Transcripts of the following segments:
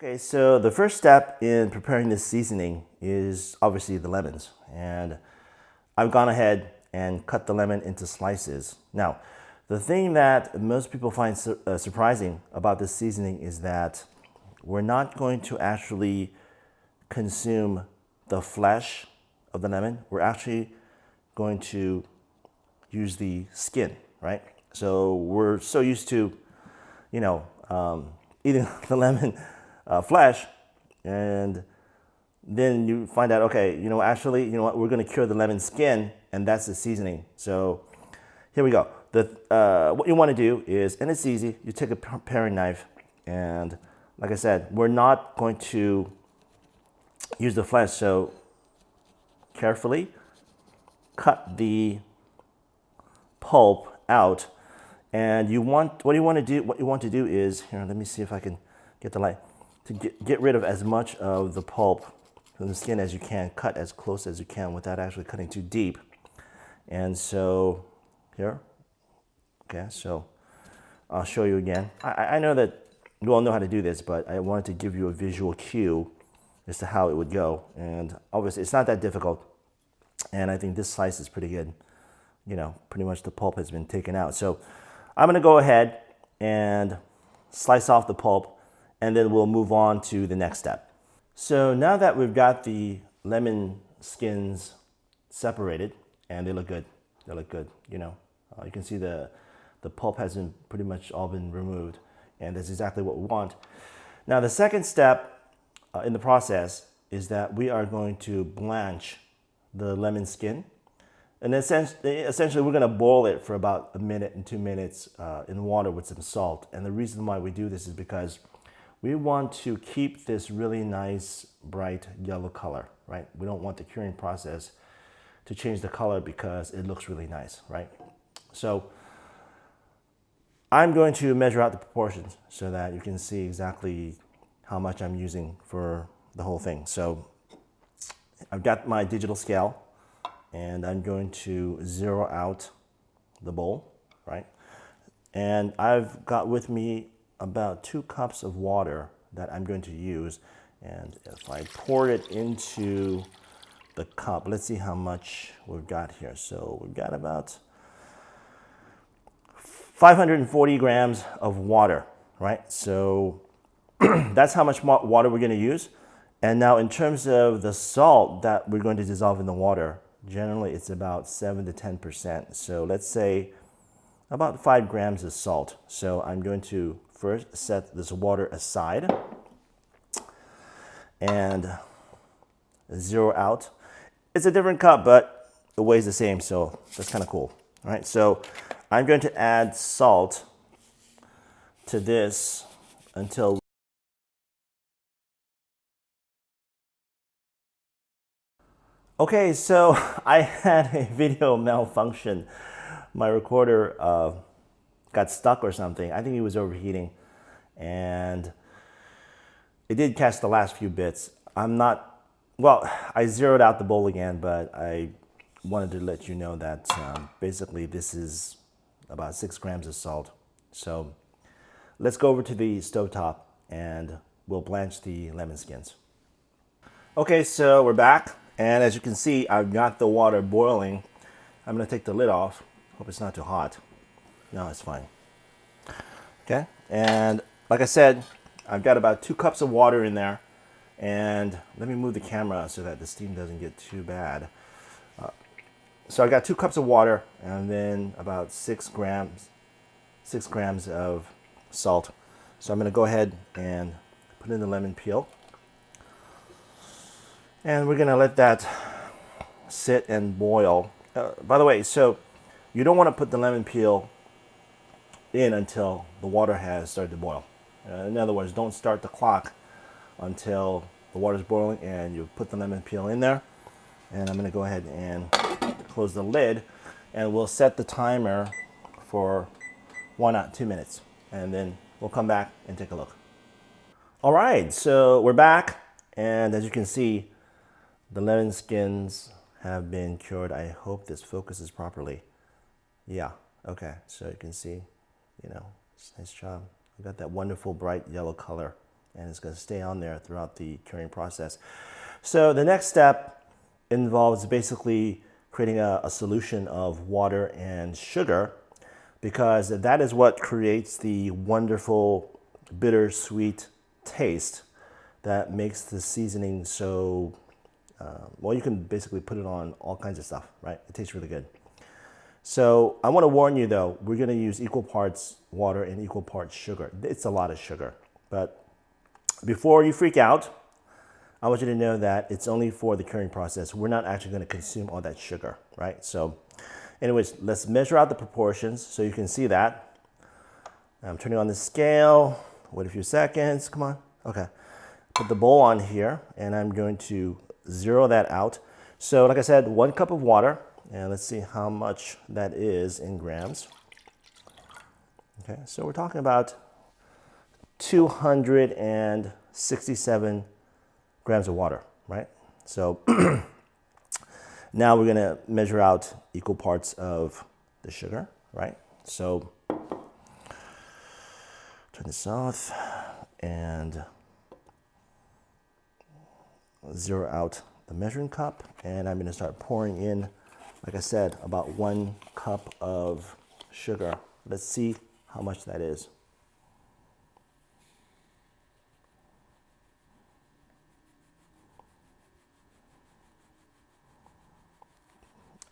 Okay, so the first step in preparing this seasoning is obviously the lemons. And I've gone ahead and cut the lemon into slices. Now, the thing that most people find surprising about this seasoning is that we're not going to actually consume the flesh of the lemon. We're actually going to use the skin, right? So we're so used to, you know, eating the lemon flesh, and then you find out, okay, actually, you know what, we're gonna cure the lemon skin, and that's the seasoning. So here we go. What you wanna do is, and it's easy, you take a paring knife, and like I said, we're not going to use the flesh, so carefully cut the pulp out. And what you want to do is, here, let me see if I can get the light, to get rid of as much of the pulp from the skin as you can, cut as close as you can without actually cutting too deep. And so here, okay, so I'll show you again. I know that you all know how to do this, but I wanted to give you a visual cue as to how it would go. And obviously it's not that difficult. And I think this slice is pretty good. Pretty much the pulp has been taken out. So I'm gonna go ahead and slice off the pulp, and then we'll move on to the next step. So now that we've got the lemon skins separated, and they look good, you can see the pulp hasn't pretty much all been removed, and that's exactly what we want. Now the second step in the process is that we are going to blanch the lemon skin. And essentially, we're going to boil it for about 1 minute and 2 minutes in water with some salt. And the reason why we do this is because we want to keep this really nice, bright yellow color, right? We don't want the curing process to change the color because it looks really nice, right? So I'm going to measure out the proportions so that you can see exactly how much I'm using for the whole thing. So I've got my digital scale, and I'm going to zero out the bowl, right? And I've got with me about 2 cups of water that I'm going to use. And if I pour it into the cup, let's see how much we've got here. So we've got about 540 grams of water, right? So that's how much water we're gonna use. And now in terms of the salt that we're going to dissolve in the water, generally it's about 7 to 10%. So let's say about 5 grams of salt. So I'm going to first set this water aside and zero out. It's a different cup, but it weighs the same, so that's kind of cool. All right, so I'm going to add salt to this until okay, so I had a video malfunction. My recorder got stuck or something. I think it was overheating, and it did catch the last few bits. I zeroed out the bowl again, but I wanted to let you know that basically this is about 6 grams of salt. So let's go over to the stovetop and we'll blanch the lemon skins. Okay, so we're back. And as you can see, I've got the water boiling. I'm gonna take the lid off. Hope it's not too hot. No, it's fine. Okay, and like I said, I've got about 2 cups of water in there. And let me move the camera so that the steam doesn't get too bad. So I got 2 cups of water and then about 6 grams of salt. So I'm gonna go ahead and put in the lemon peel. And we're gonna let that sit and boil. By the way, so you don't wanna put the lemon peel in until the water has started to boil. In other words, don't start the clock until the water's boiling and you put the lemon peel in there. And I'm gonna go ahead and close the lid, and we'll set the timer for 1 or 2 minutes. And then we'll come back and take a look. All right, so we're back. And as you can see, the lemon skins have been cured. I hope this focuses properly. Yeah, okay, so you can see, nice job. I got that wonderful bright yellow color. and it's going to stay on there throughout the curing process. So the next step involves basically creating a solution of water and sugar, because that is what creates the wonderful bittersweet taste that makes the seasoning so, well, you can basically put it on all kinds of stuff, right? It tastes really good. So I want to warn you though, we're going to use equal parts water and equal parts sugar. It's a lot of sugar, but before you freak out, I want you to know that it's only for the curing process. We're not actually going to consume all that sugar, right? So anyways, let's measure out the proportions so you can see that. I'm turning on the scale. Wait a few seconds. Come on. Okay. Put the bowl on here, and I'm going to zero that out. So like I said, 1 cup of water, and let's see how much that is in grams. Okay, so we're talking about 267 grams of water, right? So now we're gonna measure out equal parts of the sugar, right? So turn this off and zero out the measuring cup, and I'm gonna start pouring in, like I said, about 1 cup of sugar. Let's see how much that is.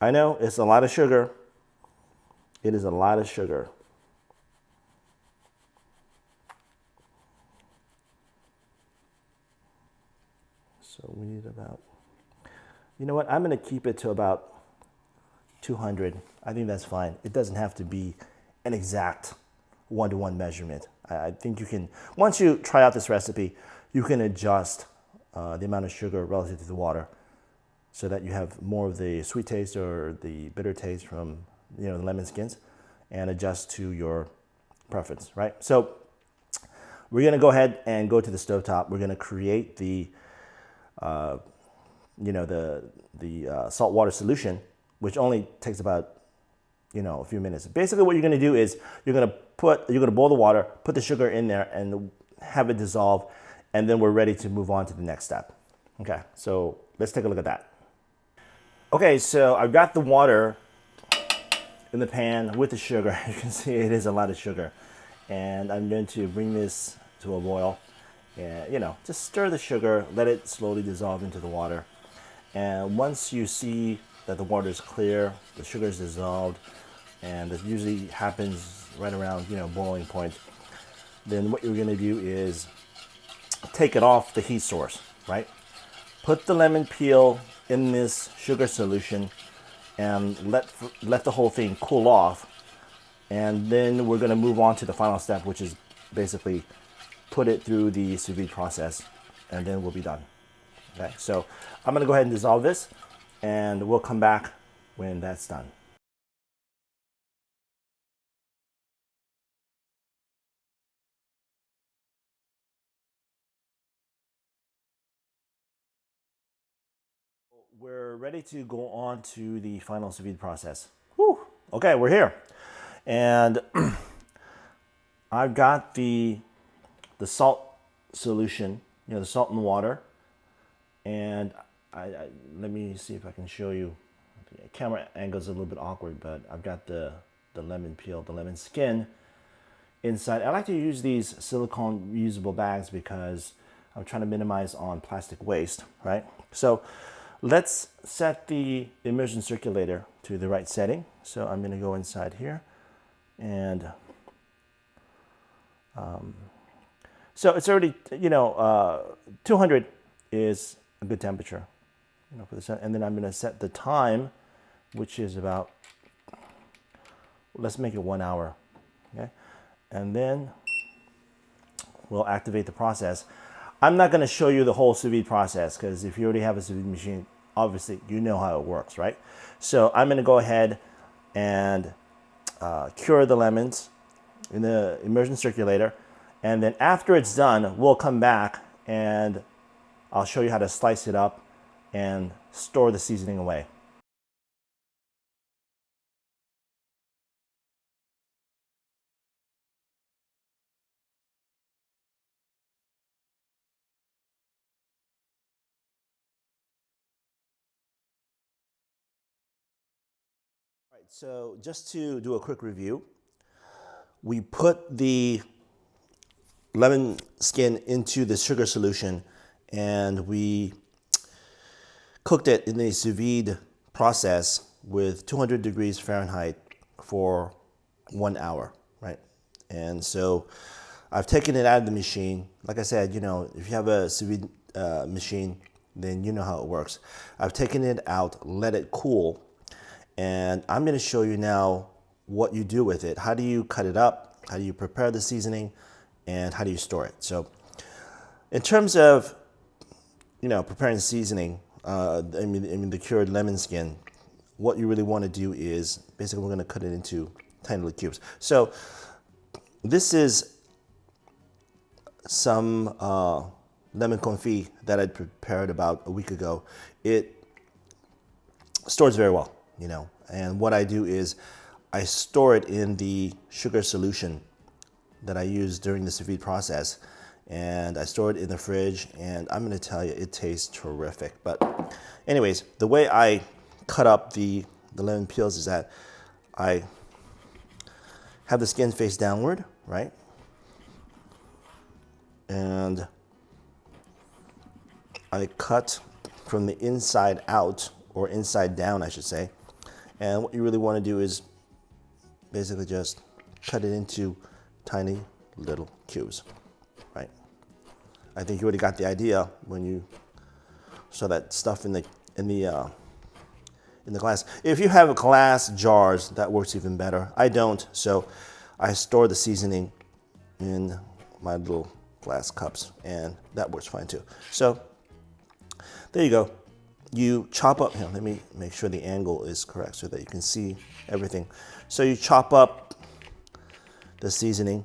I know it's a lot of sugar. It is a lot of sugar. So we need about, you know what, I'm gonna keep it to about 200. I think that's fine. It doesn't have to be an exact one-to-one measurement. I think you can, once you try out this recipe, you can adjust the amount of sugar relative to the water so that you have more of the sweet taste or the bitter taste from, you know, the lemon skins, and adjust to your preference, right? So we're gonna go ahead and go to the stovetop. We're gonna create the you know, the salt water solution, which only takes about, you know, a few minutes. Basically what you're gonna do is you're gonna boil the water, put the sugar in there and have it dissolve, and then we're ready to move on to the next step. Okay, so let's take a look at that. Okay, so I've got the water in the pan with the sugar. You can see it is a lot of sugar. And I'm going to bring this to a boil. And, you know, just stir the sugar, let it slowly dissolve into the water. And once you see that the water is clear, the sugar is dissolved, and this usually happens right around, you know, boiling point, then what you're gonna do is take it off the heat source, right? Put the lemon peel in this sugar solution and let the whole thing cool off. And then we're gonna move on to the final step, which is basically put it through the sous vide process, and then we'll be done. Okay, so I'm gonna go ahead and dissolve this, and we'll come back when that's done. We're ready to go on to the final sous vide process. Whew. Okay, we're here. And I've got the salt solution, you know, the salt and water. And let me see if I can show you. The camera angle is a little bit awkward, but I've got the lemon peel, the lemon skin inside. I like to use these silicone reusable bags because I'm trying to minimize on plastic waste, right? So let's set the immersion circulator to the right setting. So I'm going to go inside here, and so it's already, you know, 200 is a good temperature, you know, for the set. And then I'm going to set the time, which is about, let's make it 1 hour, okay? And then we'll activate the process. I'm not going to show you the whole sous vide process because if you already have a sous vide machine, obviously you know how it works, right? So I'm going to go ahead and cure the lemons in the immersion circulator, and then after it's done, we'll come back and I'll show you how to slice it up and store the seasoning away. So just to do a quick review, we put the lemon skin into the sugar solution and we cooked it in the sous vide process with 200 degrees Fahrenheit for 1 hour, right? And so I've taken it out of the machine. Like I said, you know, if you have a sous vide machine, then you know how it works. I've taken it out, let it cool, and I'm gonna show you now what you do with it. How do you cut it up? How do you prepare the seasoning? And how do you store it? So in terms of, you know, preparing the seasoning, I mean the cured lemon skin, what you really want to do is basically we're going to cut it into tiny little cubes. So this is some lemon confit that I prepared about a week ago. It stores very well, you know, and what I do is I store it in the sugar solution that I use during the sous vide process, and I store it in the fridge, and I'm going to tell you it tastes terrific. But anyways, the way I cut up the lemon peels is that I have the skin face downward, right? And I cut from the inside out, or inside down I should say. And what you really want to do is basically just cut it into tiny little cubes, right? I think you already got the idea when you saw that stuff in the glass. If you have glass jars, that works even better. I don't, so I store the seasoning in my little glass cups, and that works fine too. So there you go. You chop up. Here, let me make sure the angle is correct so that you can see everything. So you chop up the seasoning,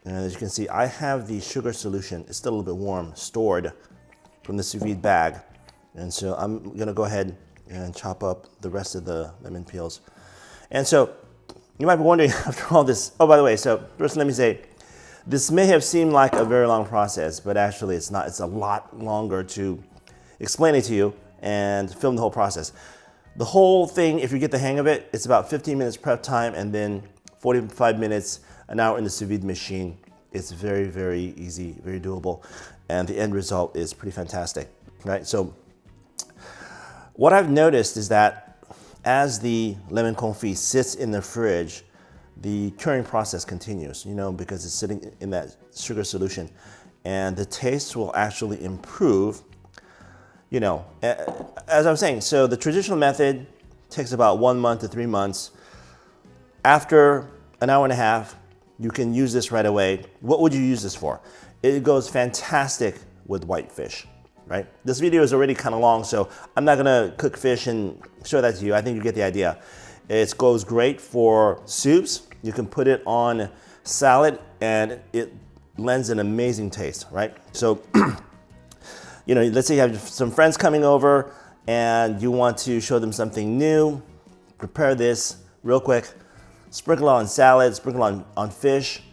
and as you can see, I have the sugar solution, it's still a little bit warm, stored from the sous vide bag. And so I'm gonna go ahead and chop up the rest of the lemon peels. And so you might be wondering after all this, oh, by the way, so first let me say, this may have seemed like a very long process, but actually it's not. It's a lot longer to explain it to you and film the whole process. The whole thing, if you get the hang of it, it's about 15 minutes prep time and then 45 minutes, an hour in the sous vide machine. It's very, very easy, very doable, and the end result is pretty fantastic, right? So what I've noticed is that as the lemon confit sits in the fridge, the curing process continues, you know, because it's sitting in that sugar solution, and the taste will actually improve, you know, as I was saying. So the traditional method takes about 1 month to 3 months. After an hour and a half, you can use this right away. What would you use this for? It goes fantastic with white fish, right? This video is already kind of long, so I'm not gonna cook fish and show that to you. I think you get the idea. It goes great for soups. You can put it on salad and it lends an amazing taste, right? So, you know, let's say you have some friends coming over and you want to show them something new. Prepare this real quick. Sprinkle on salad, sprinkle on fish,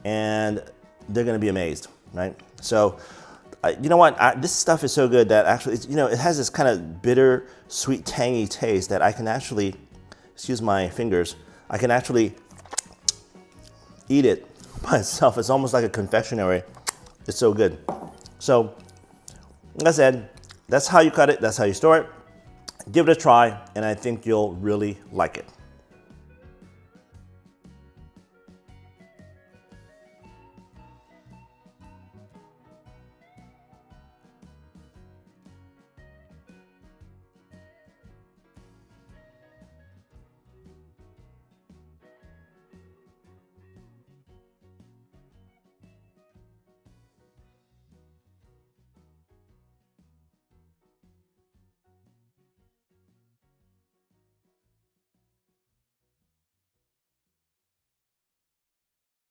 and they're gonna be amazed, right? So, you know what? This stuff is so good that actually, you know, it has this kind of bitter, sweet, tangy taste that I can actually, excuse my fingers, I can actually eat it by itself. It's almost like a confectionery. It's so good. So, like I said, that's how you cut it, that's how you store it. Give it a try, and I think you'll really like it.